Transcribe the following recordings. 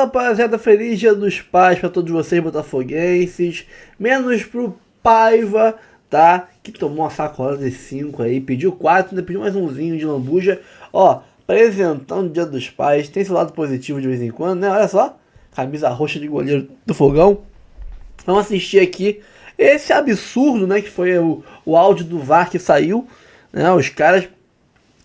rapaziada, feliz Dia dos Pais pra todos vocês botafoguenses, menos pro Paiva, tá? Que tomou uma sacola de 5 aí, pediu 4, ainda pediu mais umzinho de lambuja. Ó, apresentando o Dia dos Pais, tem esse lado positivo de vez em quando, né? Olha só, camisa roxa de goleiro do Fogão. Vamos assistir aqui esse absurdo, né? Que foi o áudio do VAR que saiu, né? Os caras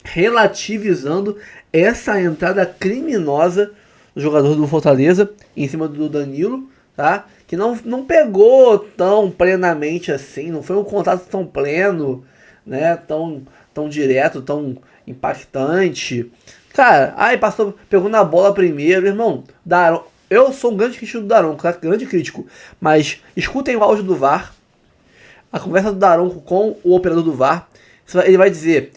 relativizando essa entrada criminosa do jogador do Fortaleza em cima do Danilo, tá? Que não pegou tão plenamente assim, não foi um contato tão pleno, né? Tão direto, tão impactante. Cara, pegou na bola primeiro, irmão. Daron, eu sou um grande crítico do Daron, grande crítico, mas escutem o áudio do VAR, a conversa do Daron com o operador do VAR. Ele vai dizer: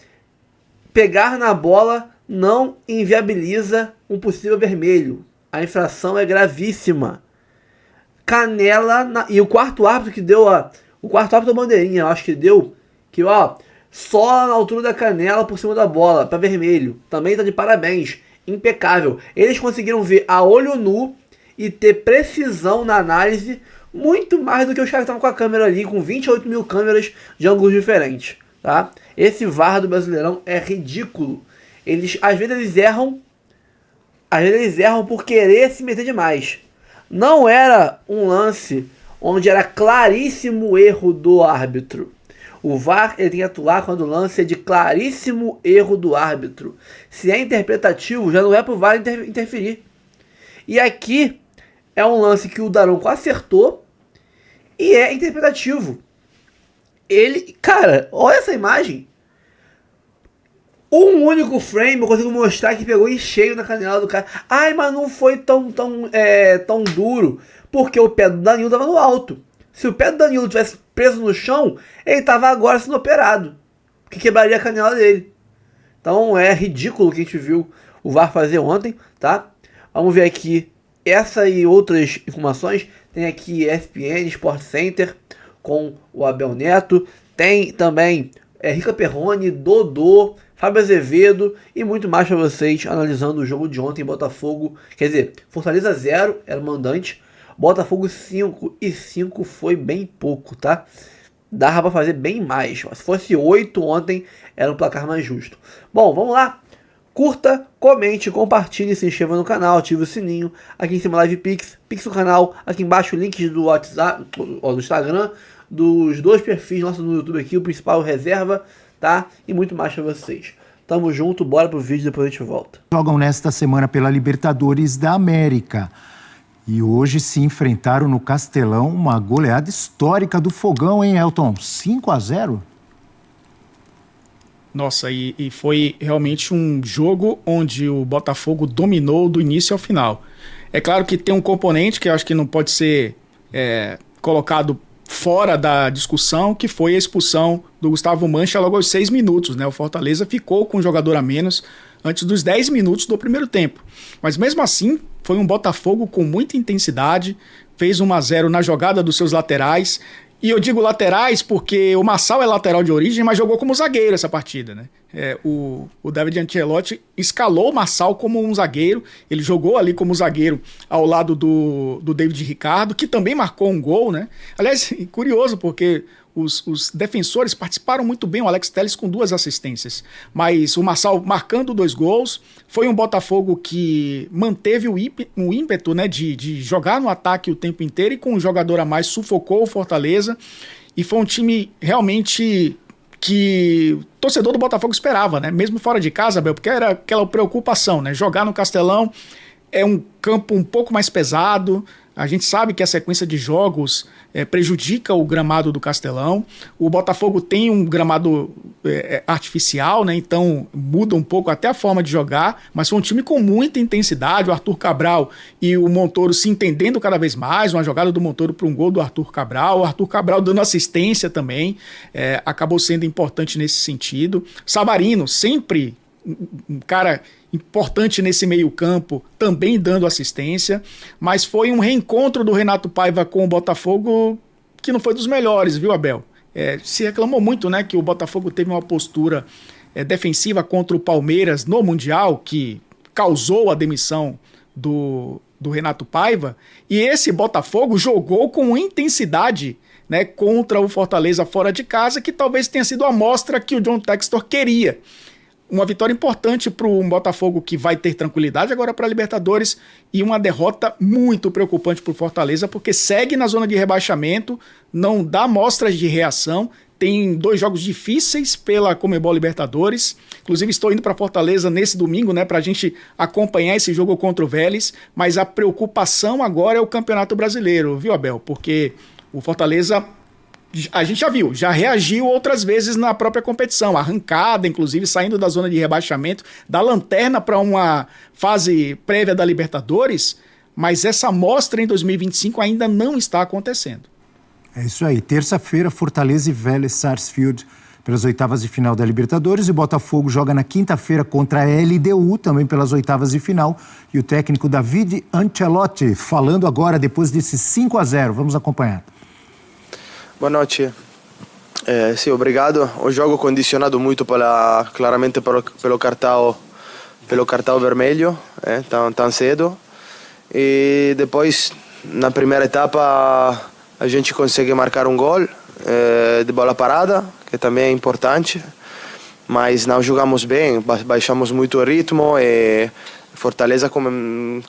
pegar na bola não inviabiliza um possível vermelho. A infração é gravíssima. Canela e o quarto árbitro que deu o quarto árbitro da bandeirinha, eu acho que deu, que ó, só na altura da canela por cima da bola, para vermelho. Também tá de parabéns. Impecável. Eles conseguiram ver a olho nu e ter precisão na análise muito mais do que os caras que estavam com a câmera ali, com 28 mil câmeras de ângulos diferentes, tá? Esse VAR do Brasileirão é ridículo. Às vezes eles erram por querer se meter demais. Não era um lance onde era claríssimo erro do árbitro. O VAR ele tem que atuar quando o lance é de claríssimo erro do árbitro. Se é interpretativo, já não é pro VAR interferir. E aqui é um lance que o Daronco acertou e é interpretativo. Cara, olha essa imagem. Um único frame eu consigo mostrar que pegou em cheio na canela do cara. Ai, mas não foi tão duro, porque o pé do Danilo estava no alto. Se o pé do Danilo tivesse preso no chão, ele estava agora sendo operado, que quebraria a canela dele. Então é ridículo o que a gente viu o VAR fazer ontem, tá? Vamos ver aqui essa e outras informações. Tem aqui ESPN, Sport Center com o Abel Neto. Tem também Rica Perrone, Dodô, Fábio Azevedo e muito mais para vocês analisando o jogo de ontem. Botafogo, quer dizer, Fortaleza 0 era o mandante, Botafogo 5 e 5 foi bem pouco, tá? Dava para fazer bem mais. Se fosse 8 ontem era um placar mais justo. Bom, vamos lá. Curta, comente, compartilhe, se inscreva no canal, ative o sininho. Aqui em cima Live Pix no canal. Aqui embaixo links do WhatsApp, do Instagram, dos dois perfis nossos no YouTube aqui, o principal reserva, tá? E muito mais pra vocês. Tamo junto, bora pro vídeo, depois a gente volta. Jogam nesta semana pela Libertadores da América. E hoje se enfrentaram no Castelão uma goleada histórica do Fogão, hein, Elton? 5-0? Nossa, e foi realmente um jogo onde o Botafogo dominou do início ao final. É claro que tem um componente que eu acho que não pode ser colocado fora da discussão, que foi a expulsão do Gustavo Mancha logo aos 6 minutos, né? O Fortaleza ficou com um jogador a menos antes dos 10 minutos do primeiro tempo. Mas mesmo assim, foi um Botafogo com muita intensidade, fez 1-0 na jogada dos seus laterais. E eu digo laterais porque o Marçal é lateral de origem, mas jogou como zagueiro essa partida, né? O David Ancelotti escalou o Marçal como um zagueiro, ele jogou ali como zagueiro ao lado do David Ricardo, que também marcou um gol, né? Aliás, curioso porque os defensores participaram muito bem, o Alex Telles com 2 assistências, mas o Marçal marcando 2 gols. Foi um Botafogo que manteve o ímpeto, né, de jogar no ataque o tempo inteiro e com um jogador a mais sufocou o Fortaleza, e foi um time realmente que o torcedor do Botafogo esperava, né? Mesmo fora de casa, Abel, porque era aquela preocupação, né? Jogar no Castelão é um campo um pouco mais pesado. A gente sabe que a sequência de jogos prejudica o gramado do Castelão. O Botafogo tem um gramado artificial, né? Então muda um pouco até a forma de jogar, mas foi um time com muita intensidade. O Arthur Cabral e o Montoro se entendendo cada vez mais, uma jogada do Montoro para um gol do Arthur Cabral, o Arthur Cabral dando assistência também, acabou sendo importante nesse sentido. Savarino, sempre um cara importante nesse meio campo, também dando assistência, mas foi um reencontro do Renato Paiva com o Botafogo que não foi dos melhores, viu, Abel? Se reclamou muito, né, que o Botafogo teve uma postura defensiva contra o Palmeiras no Mundial, que causou a demissão do do Renato Paiva, e esse Botafogo jogou com intensidade, né, contra o Fortaleza fora de casa, que talvez tenha sido a amostra que o John Textor queria. Uma vitória importante para o Botafogo, que vai ter tranquilidade agora para a Libertadores, e uma derrota muito preocupante para o Fortaleza, porque segue na zona de rebaixamento, não dá mostras de reação, tem 2 jogos difíceis pela Conmebol Libertadores. Inclusive estou indo para Fortaleza nesse domingo, né, para a gente acompanhar esse jogo contra o Vélez, mas a preocupação agora é o Campeonato Brasileiro, viu, Abel? Porque o Fortaleza, a gente já viu, já reagiu outras vezes na própria competição, arrancada, inclusive saindo da zona de rebaixamento, da lanterna para uma fase prévia da Libertadores, mas essa amostra em 2025 ainda não está acontecendo. É isso aí. Terça-feira, Fortaleza e Vélez Sarsfield pelas oitavas de final da Libertadores. E o Botafogo joga na quinta-feira contra a LDU, também pelas oitavas de final. E o técnico David Ancelotti falando agora, depois desse 5-0. Vamos acompanhar. Boa noite. Sim, obrigado. O jogo condicionado muito claramente pelo cartão vermelho, tão cedo. E depois, na primeira etapa, a gente consegue marcar um gol de bola parada, que também é importante, mas não jogamos bem, baixamos muito o ritmo e Fortaleza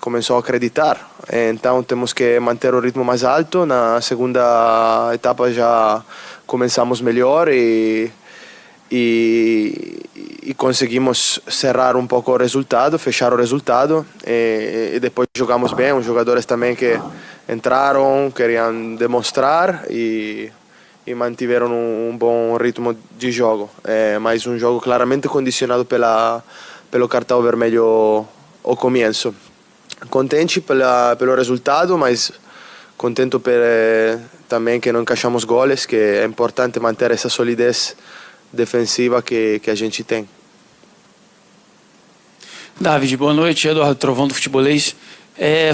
começou a acreditar. Então temos que manter o ritmo mais alto. Na segunda etapa já começamos melhor e conseguimos cerrar um pouco o resultado, fechar o resultado e depois jogamos bem. Os jogadores também que entraram, queriam demonstrar e mantiveram um bom ritmo de jogo. Mas um jogo claramente condicionado pelo cartão vermelho ao começo. Contente pelo resultado, mas contento também que não encaixamos goles, que é importante manter essa solidez defensiva que a gente tem. David, boa noite. Eduardo Trovão do Futebolês.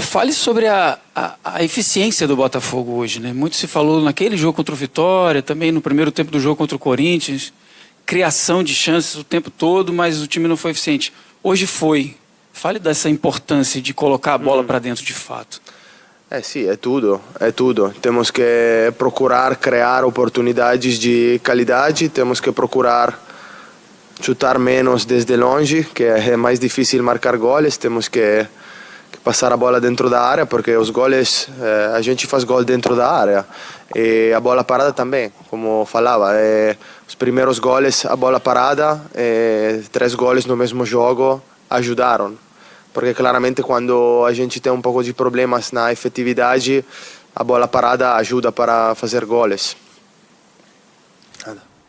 Fale sobre a eficiência do Botafogo hoje, né? Muito se falou naquele jogo contra o Vitória, também no primeiro tempo do jogo contra o Corinthians, criação de chances o tempo todo, mas o time não foi eficiente. Hoje foi. Fale dessa importância de colocar a bola para dentro de fato. Sim, é tudo. Temos que procurar criar oportunidades de qualidade, temos que procurar chutar menos desde longe, que é mais difícil marcar goles, temos que passar a bola dentro da área, porque os goles, a gente faz gol dentro da área, e a bola parada também, como falava, os primeiros goles, a bola parada, 3 goles no mesmo jogo, ajudaram, porque claramente quando a gente tem um pouco de problemas na efetividade, a bola parada ajuda para fazer goles.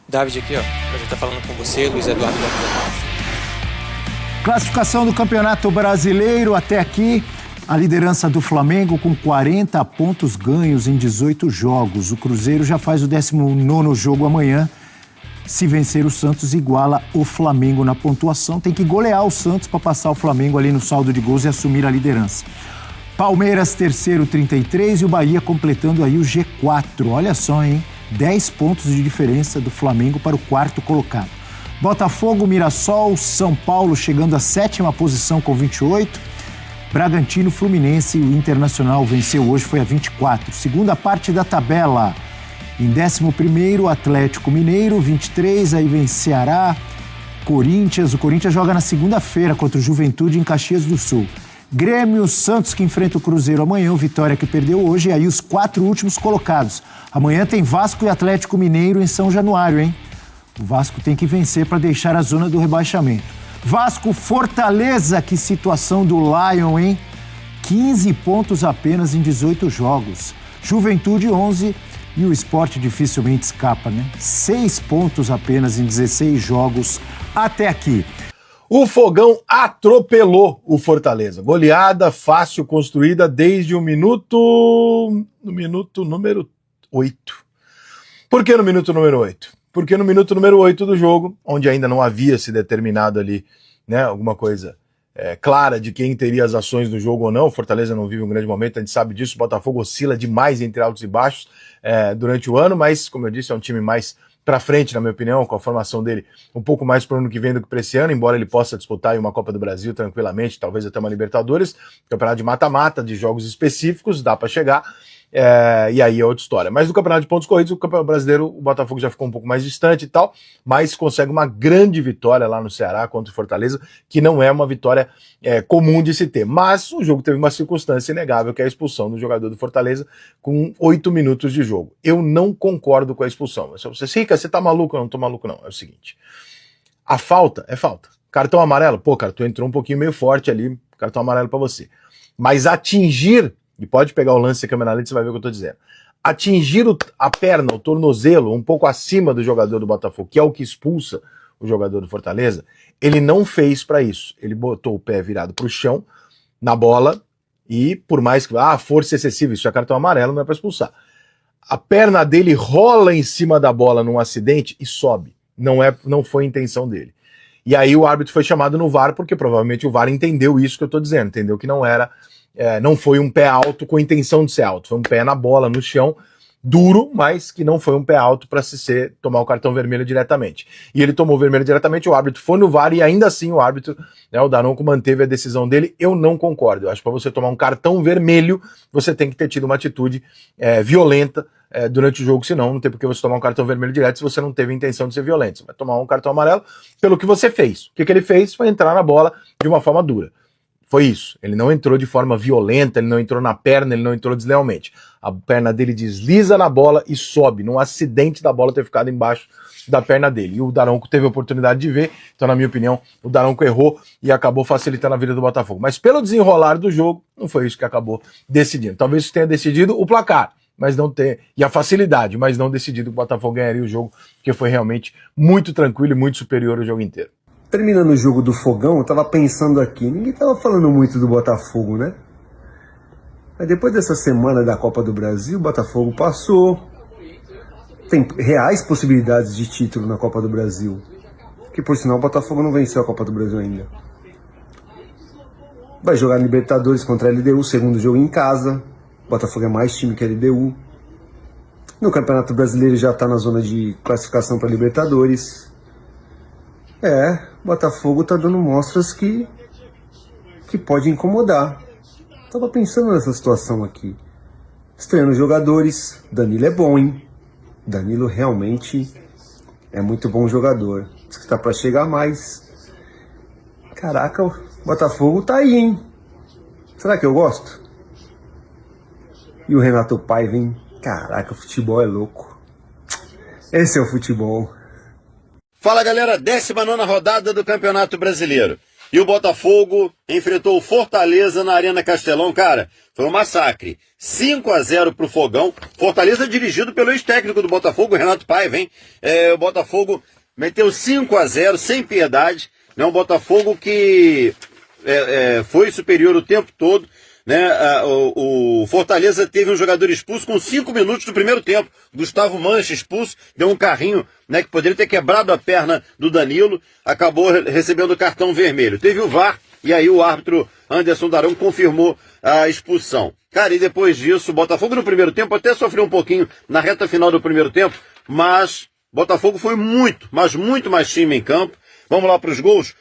David aqui, a gente tá falando com você, Luiz Eduardo Lopes. Classificação do Campeonato Brasileiro até aqui. A liderança do Flamengo com 40 pontos ganhos em 18 jogos. O Cruzeiro já faz o 19º jogo amanhã. Se vencer o Santos, iguala o Flamengo na pontuação. Tem que golear o Santos para passar o Flamengo ali no saldo de gols e assumir a liderança. Palmeiras, terceiro, 33, e o Bahia completando aí o G4. Olha só, hein? 10 pontos de diferença do Flamengo para o quarto colocado. Botafogo, Mirassol, São Paulo chegando à 7ª posição com 28. Bragantino, Fluminense e o Internacional venceu hoje, foi a 24. Segunda parte da tabela. Em 11º, Atlético Mineiro, 23. Aí vem Ceará, Corinthians. O Corinthians joga na segunda-feira contra o Juventude em Caxias do Sul. Grêmio, Santos que enfrenta o Cruzeiro amanhã, o Vitória que perdeu hoje. E aí os 4 últimos colocados. Amanhã tem Vasco e Atlético Mineiro em São Januário, hein? O Vasco tem que vencer para deixar a zona do rebaixamento. Vasco, Fortaleza, que situação do Lion, hein? 15 pontos apenas em 18 jogos. Juventude, 11. E o Sport dificilmente escapa, né? 6 pontos apenas em 16 jogos até aqui. O Fogão atropelou o Fortaleza. Goleada fácil construída desde o minuto número 8. Por que no minuto número 8? Porque no minuto número 8 do jogo, onde ainda não havia se determinado ali, né, alguma coisa clara de quem teria as ações do jogo ou não, o Fortaleza não vive um grande momento, a gente sabe disso, o Botafogo oscila demais entre altos e baixos durante o ano, mas, como eu disse, é um time mais para frente, na minha opinião, com a formação dele um pouco mais para o ano que vem do que para esse ano, embora ele possa disputar aí uma Copa do Brasil tranquilamente, talvez até uma Libertadores, campeonato de mata-mata, de jogos específicos, dá para chegar, e aí é outra história. Mas no campeonato de pontos corridos, o campeonato brasileiro, o Botafogo já ficou um pouco mais distante e tal, mas consegue uma grande vitória lá no Ceará contra o Fortaleza, que não é uma vitória comum de se ter. Mas o jogo teve uma circunstância inegável, que é a expulsão do jogador do Fortaleza com 8 minutos de jogo. Eu não concordo com a expulsão. Você, Rica, você tá maluco? Eu não tô maluco, não. É o seguinte, a falta é falta. Cartão amarelo? Pô, cara, tu entrou um pouquinho meio forte ali, cartão amarelo pra você. Mas atingir, e pode pegar o lance da câmera lenta, você vai ver o que eu tô dizendo. Atingir a perna, o tornozelo, um pouco acima do jogador do Botafogo, que é o que expulsa o jogador do Fortaleza, ele não fez pra isso. Ele botou o pé virado pro chão, na bola, e por mais que, força excessiva, isso é cartão amarelo, não é pra expulsar. A perna dele rola em cima da bola num acidente e sobe. Não foi a intenção dele. E aí o árbitro foi chamado no VAR, porque provavelmente o VAR entendeu isso que eu tô dizendo, entendeu que não foi um pé alto com intenção de ser alto, foi um pé na bola, no chão, duro, mas que não foi um pé alto para tomar o cartão vermelho diretamente. E ele tomou o vermelho diretamente, o árbitro foi no VAR e ainda assim o árbitro, o Daronco, manteve a decisão dele. Eu não concordo. Eu acho que para você tomar um cartão vermelho, você tem que ter tido uma atitude violenta durante o jogo, senão não tem por que você tomar um cartão vermelho direto se você não teve a intenção de ser violento. Você vai tomar um cartão amarelo pelo que você fez. O que ele fez foi entrar na bola de uma forma dura. Foi isso. Ele não entrou de forma violenta, ele não entrou na perna, ele não entrou deslealmente. A perna dele desliza na bola e sobe, num acidente da bola ter ficado embaixo da perna dele. E o Daronco teve a oportunidade de ver, então, na minha opinião, o Daronco errou e acabou facilitando a vida do Botafogo. Mas pelo desenrolar do jogo, não foi isso que acabou decidindo. Talvez isso tenha decidido o placar, mas não ter, e a facilidade, mas não decidido que o Botafogo ganharia o jogo, porque foi realmente muito tranquilo e muito superior o jogo inteiro. Terminando o jogo do Fogão, eu tava pensando aqui, ninguém tava falando muito do Botafogo, né? Mas depois dessa semana da Copa do Brasil, o Botafogo passou. Tem reais possibilidades de título na Copa do Brasil. Que por sinal o Botafogo não venceu a Copa do Brasil ainda. Vai jogar Libertadores contra a LDU, segundo jogo em casa. O Botafogo é mais time que a LDU. No Campeonato Brasileiro já tá na zona de classificação para Libertadores. O Botafogo tá dando mostras que pode incomodar. Tava pensando nessa situação aqui. Estreando jogadores, Danilo é bom, hein? Danilo realmente é muito bom jogador. Diz que tá pra chegar mais. Caraca, o Botafogo tá aí, hein? Será que eu gosto? E o Renato Paiva, hein? Caraca, o futebol é louco. Esse é o futebol. Fala, galera, 19ª rodada do Campeonato Brasileiro. E o Botafogo enfrentou o Fortaleza na Arena Castelão. Cara, foi um massacre. 5-0 pro Fogão. Fortaleza dirigido pelo ex-técnico do Botafogo, Renato Paiva, hein? O Botafogo meteu 5-0 sem piedade. Um Botafogo que foi superior o tempo todo. O Fortaleza teve um jogador expulso com 5 minutos do primeiro tempo. Gustavo Mancha expulso, deu um carrinho, que poderia ter quebrado a perna do Danilo, acabou recebendo cartão vermelho. Teve o VAR e aí o árbitro Anderson Daronco confirmou a expulsão. Cara, e depois disso, o Botafogo no primeiro tempo até sofreu um pouquinho na reta final do primeiro tempo, mas o Botafogo foi muito, mas muito mais time em campo. Vamos lá para os gols.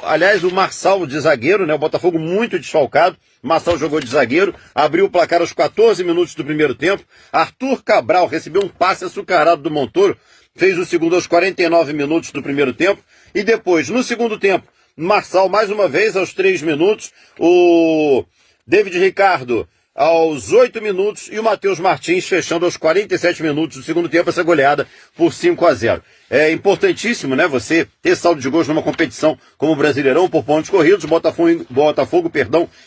Aliás, o Marçal de zagueiro, o Botafogo muito desfalcado. Marçal jogou de zagueiro, abriu o placar aos 14 minutos do primeiro tempo. Arthur Cabral recebeu um passe açucarado do Montoro, fez o segundo aos 49 minutos do primeiro tempo. E depois, no segundo tempo, Marçal mais uma vez aos 3 minutos. O David Ricardo aos 8 minutos e o Matheus Martins fechando aos 47 minutos do segundo tempo essa goleada por 5-0. É importantíssimo, você ter saldo de gols numa competição como o Brasileirão por pontos corridos. Botafogo,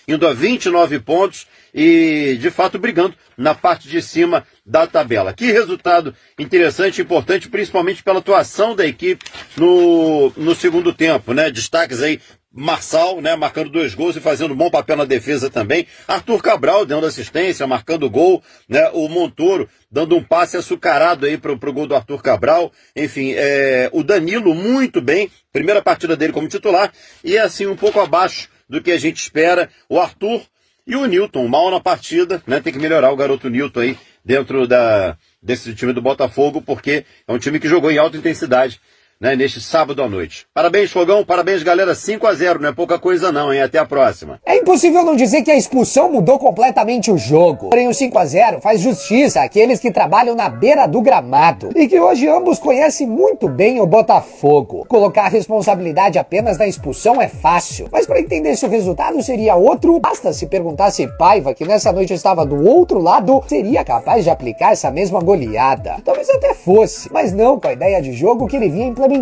indo a 29 pontos e, de fato, brigando na parte de cima da tabela. Que resultado interessante e importante, principalmente pela atuação da equipe no segundo tempo, Destaques aí, Marçal, marcando 2 gols e fazendo um bom papel na defesa também. Arthur Cabral dando assistência, marcando gol, O Montoro dando um passe açucarado aí pro gol do Arthur Cabral. Enfim, o Danilo muito bem, primeira partida dele como titular, e assim um pouco abaixo do que a gente espera. O Arthur e o Nilton, mal na partida, tem que melhorar o garoto Nilton aí dentro desse time do Botafogo, porque é um time que jogou em alta intensidade, né, neste sábado à noite. Parabéns, Fogão, parabéns, galera. 5-0, não é pouca coisa não, hein? Até a próxima. É impossível não dizer que a expulsão mudou completamente o jogo. Porém, o 5-0 faz justiça àqueles que trabalham na beira do gramado e que hoje ambos conhecem muito bem o Botafogo. Colocar a responsabilidade apenas na expulsão é fácil, mas para entender se o resultado seria outro, basta se perguntar se Paiva, que nessa noite estava do outro lado, seria capaz de aplicar essa mesma goleada. Talvez até fosse, mas não com a ideia de jogo que ele vinha implementando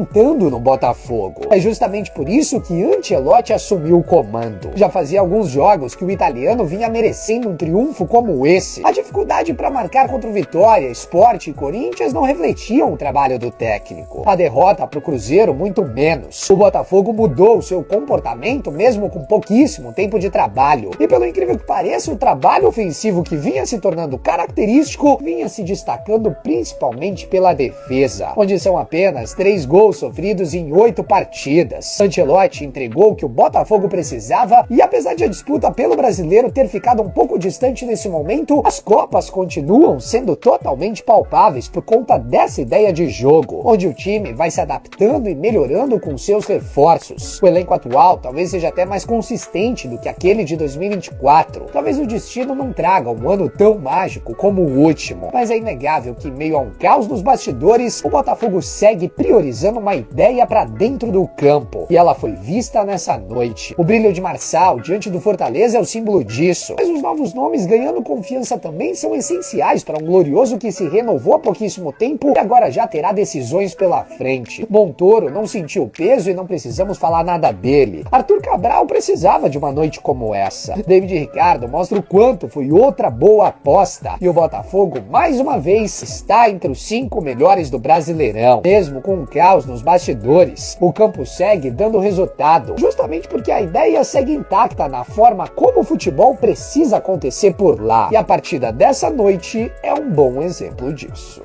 no Botafogo. É justamente por isso que Ancelotti assumiu o comando. Já fazia alguns jogos que o italiano vinha merecendo um triunfo como esse. A dificuldade para marcar contra o Vitória, Sport e Corinthians não refletiam o trabalho do técnico. A derrota para o Cruzeiro muito menos. O Botafogo mudou o seu comportamento mesmo com pouquíssimo tempo de trabalho. E pelo incrível que pareça, o trabalho ofensivo que vinha se tornando característico vinha se destacando principalmente pela defesa, onde são apenas 3 gols sofridos em 8 partidas. Ancelotti entregou o que o Botafogo precisava e apesar de a disputa pelo brasileiro ter ficado um pouco distante nesse momento, as copas continuam sendo totalmente palpáveis por conta dessa ideia de jogo, onde o time vai se adaptando e melhorando com seus reforços. O elenco atual talvez seja até mais consistente do que aquele de 2024. Talvez o destino não traga um ano tão mágico como o último, mas é inegável que em meio a um caos nos bastidores, o Botafogo segue priorizando uma ideia para dentro do campo, e ela foi vista nessa noite. O brilho de Marçal diante do Fortaleza é o símbolo disso, mas os novos nomes ganhando confiança também são essenciais para um glorioso que se renovou há pouquíssimo tempo e agora já terá decisões pela frente. Montoro não sentiu peso e não precisamos falar nada dele. Arthur Cabral precisava de uma noite como essa. David Ricardo mostra o quanto foi outra boa aposta, e o Botafogo mais uma vez está entre os 5 melhores do Brasileirão, mesmo com um caos nos bastidores. O campo segue dando resultado, justamente porque a ideia segue intacta na forma como o futebol precisa acontecer por lá. E a partida dessa noite é um bom exemplo disso.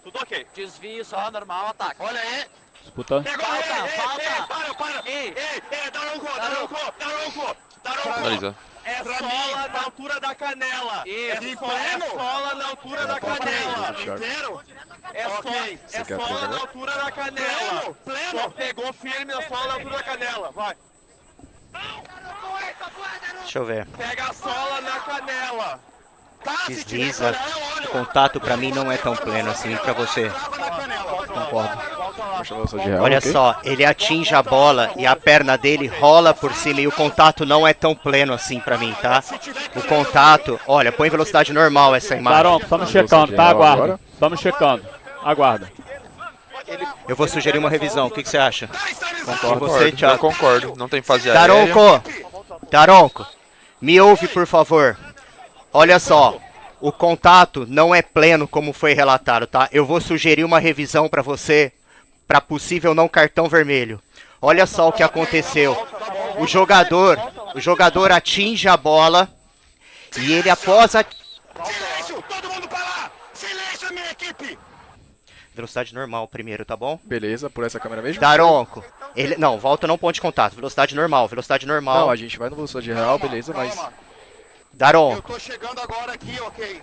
Tudo ok. Desvio só, normal, ataque. Olha aí. Disputa. Pegou, para. Daronco. Finaliza. É sola na altura da canela. Isso. É sola na altura da canela. Inteiro? É sola na altura da canela. Pleno. Pegou firme a sola na altura da canela. Vai. Deixa eu ver. Pega a sola na canela. Desliza. O contato pra mim não é tão pleno assim. Pra você. Concordo. Olha só, ele atinge a bola e a perna dele rola por cima e o contato não é tão pleno assim pra mim, tá? O contato, olha, põe velocidade normal essa imagem. Daronco, estamos checando, tá? Aguarda. Estamos checando. Aguarda. Eu vou sugerir uma revisão, o que você acha? Concordo, você, Thiago? eu concordo. Não tem fase aérea. Daronco, me ouve por favor. Olha só, o contato não é pleno como foi relatado, tá? Eu vou sugerir uma revisão pra você, para possível não cartão vermelho. Olha só o que aconteceu. O jogador atinge a bola e ele após a... Silêncio! Todo mundo para lá! Silêncio, minha equipe! Velocidade normal primeiro, tá bom? Beleza, por essa câmera mesmo? Daronco. Ele... Não, volta não ponto de contato. Velocidade normal, velocidade normal. Não, a gente vai no velocidade real, beleza, mas... Daronco. Eu tô chegando agora aqui, ok.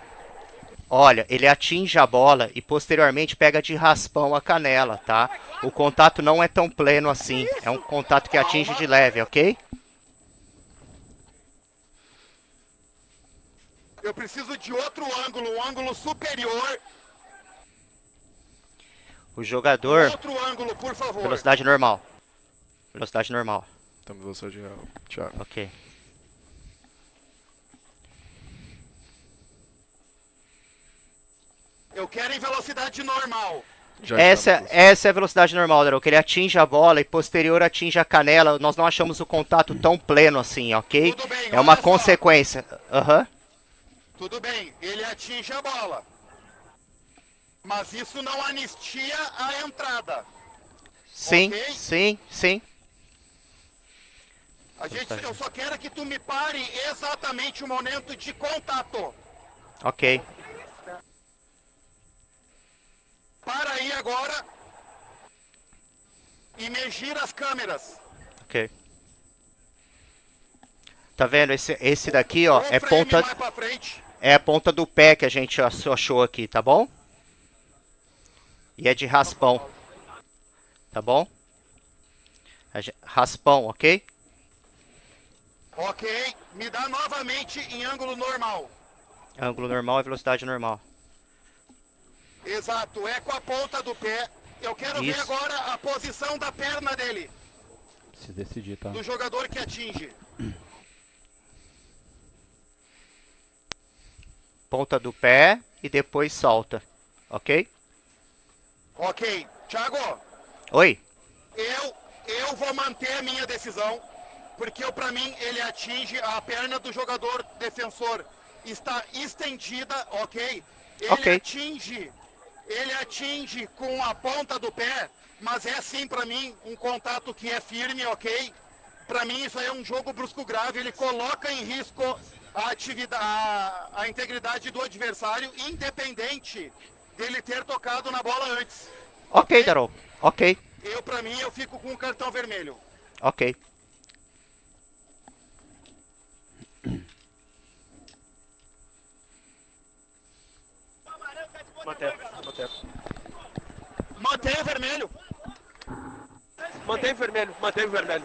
Olha, ele atinge a bola e posteriormente pega de raspão a canela, tá? O contato não é tão pleno assim. É um contato que atinge de leve, ok? Eu preciso de outro ângulo, um ângulo superior. O jogador... Outro ângulo, por favor. Velocidade normal. Velocidade normal. Estamos em velocidade real, Thiago. Ok. Eu quero em velocidade normal. Essa é a velocidade normal, Daronco. Ele atinge a bola e posterior atinge a canela. Nós não achamos o contato tão pleno assim, ok? Tudo bem, é uma consequência. Aham. Tudo bem, ele atinge a bola. Mas isso não anistia a entrada. Sim, okay? sim. Eu só quero que tu me pare exatamente o momento de contato. Ok. Para aí agora. e me gira as câmeras. Ok. Tá vendo? Esse daqui, ó, é ponta... É a ponta do pé que a gente achou aqui, tá bom? E é de raspão. Tá bom? Raspão, ok? Ok, me dá novamente em ângulo normal. Ângulo normal é velocidade normal. Exato, é com a ponta do pé. Eu quero ver agora a posição da perna dele. Se decidir, tá? Do jogador que atinge. Ponta do pé e depois solta, ok? Ok, Thiago. Oi. Eu vou manter a minha decisão, porque pra mim ele atinge a perna do jogador defensor. Está estendida, ok? Ele atinge com a ponta do pé, mas é sim pra mim um contato que é firme, ok? Pra mim isso aí é um jogo brusco grave, ele coloca em risco a integridade do adversário, independente dele ter tocado na bola antes. Ok, Daron. Ok. Pra mim, eu fico com o cartão vermelho. Ok. Mantém o vermelho. Mantém o vermelho, mantém o vermelho.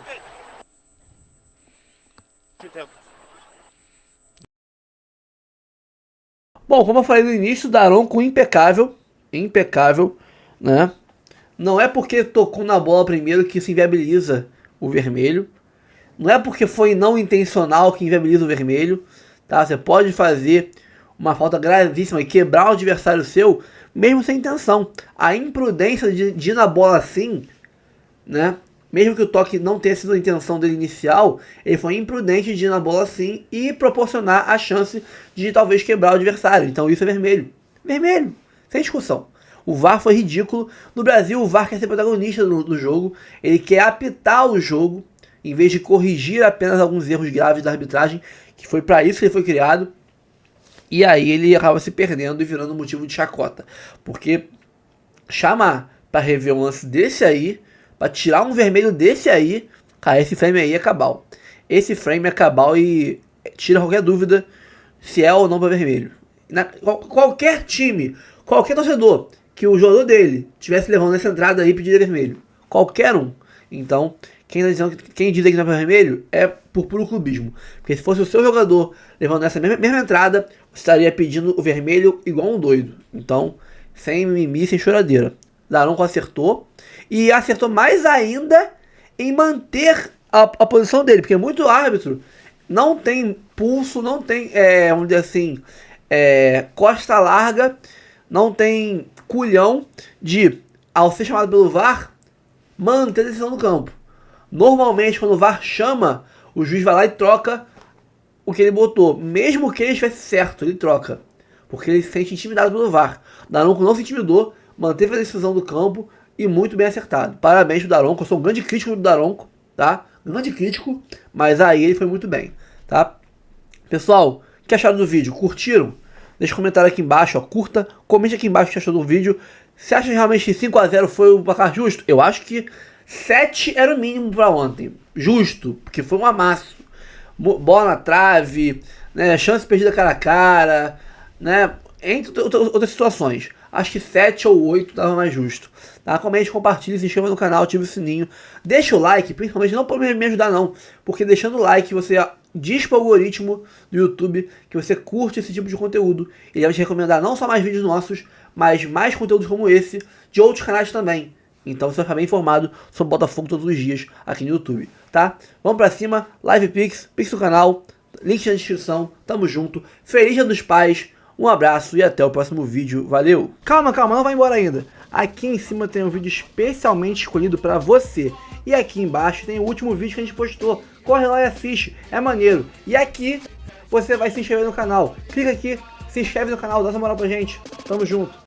Bom, como eu falei no início, o Daronco impecável, né? Não é porque tocou na bola primeiro que isso inviabiliza o vermelho. Não é porque foi não intencional que inviabiliza o vermelho, tá? Você pode fazer uma falta gravíssima e quebrar o adversário seu, mesmo sem intenção. A imprudência de ir na bola assim, né? Mesmo que o toque não tenha sido a intenção dele inicial, ele foi imprudente de ir na bola assim e proporcionar a chance de talvez quebrar o adversário. Então isso é vermelho. Vermelho, sem discussão. O VAR foi ridículo. No Brasil, o VAR quer ser protagonista do jogo. Ele quer apitar o jogo, em vez de corrigir apenas alguns erros graves da arbitragem, que foi para isso que ele foi criado. E aí ele acaba se perdendo e virando motivo de chacota. Porque chamar para rever um lance desse aí, para tirar um vermelho desse aí, cara, esse frame aí é cabal. Esse frame é cabal e tira qualquer dúvida se é ou não para vermelho. Qualquer time, qualquer torcedor que o jogador dele tivesse levando essa entrada aí, pediria vermelho. Qualquer um. Então, quem diz aqui não é para vermelho é por puro clubismo. Porque se fosse o seu jogador levando essa mesma entrada, você estaria pedindo o vermelho igual um doido. Então, sem mimimi, sem choradeira. Daronco acertou. E acertou mais ainda em manter a posição dele. Porque muito árbitro não tem pulso, não tem, vamos dizer assim, costa larga, não tem culhão de, ao ser chamado pelo VAR, manter a decisão no campo. Normalmente, quando o VAR chama, o juiz vai lá e troca o que ele botou. Mesmo que ele estivesse certo, ele troca. Porque ele se sente intimidado pelo VAR. Daronco não se intimidou, manteve a decisão do campo e muito bem acertado. Parabéns pro Daronco, eu sou um grande crítico do Daronco, tá? Grande crítico, mas aí ele foi muito bem, tá? Pessoal, o que acharam do vídeo? Curtiram? Deixa um comentário aqui embaixo, ó, curta, comente aqui embaixo o que achou do vídeo. Você acha que realmente 5-0 foi o placar justo? Eu acho que 7 era o mínimo para ontem. Justo, porque foi um amasso. Bola na trave, né, chance perdida cara a cara, né, entre outras situações. Acho que 7 ou 8 dava mais justo. Tá? Comente, compartilhe, se inscreva no canal, ative o sininho. Deixa o like, principalmente não para me ajudar não, porque deixando o like você diz para o algoritmo do YouTube que você curte esse tipo de conteúdo. Ele vai te recomendar não só mais vídeos nossos, mas mais conteúdos como esse, de outros canais também. Então você vai ficar bem informado sobre o Botafogo todos os dias aqui no YouTube, tá? Vamos pra cima, Live Pix, Pix do canal, link na descrição, tamo junto. Feliz Dia dos Pais, um abraço e até o próximo vídeo, valeu! Calma, não vai embora ainda. Aqui em cima tem um vídeo especialmente escolhido pra você. E aqui embaixo tem o último vídeo que a gente postou. Corre lá e assiste, é maneiro. E aqui você vai se inscrever no canal. Clica aqui, se inscreve no canal, dá essa moral pra gente. Tamo junto.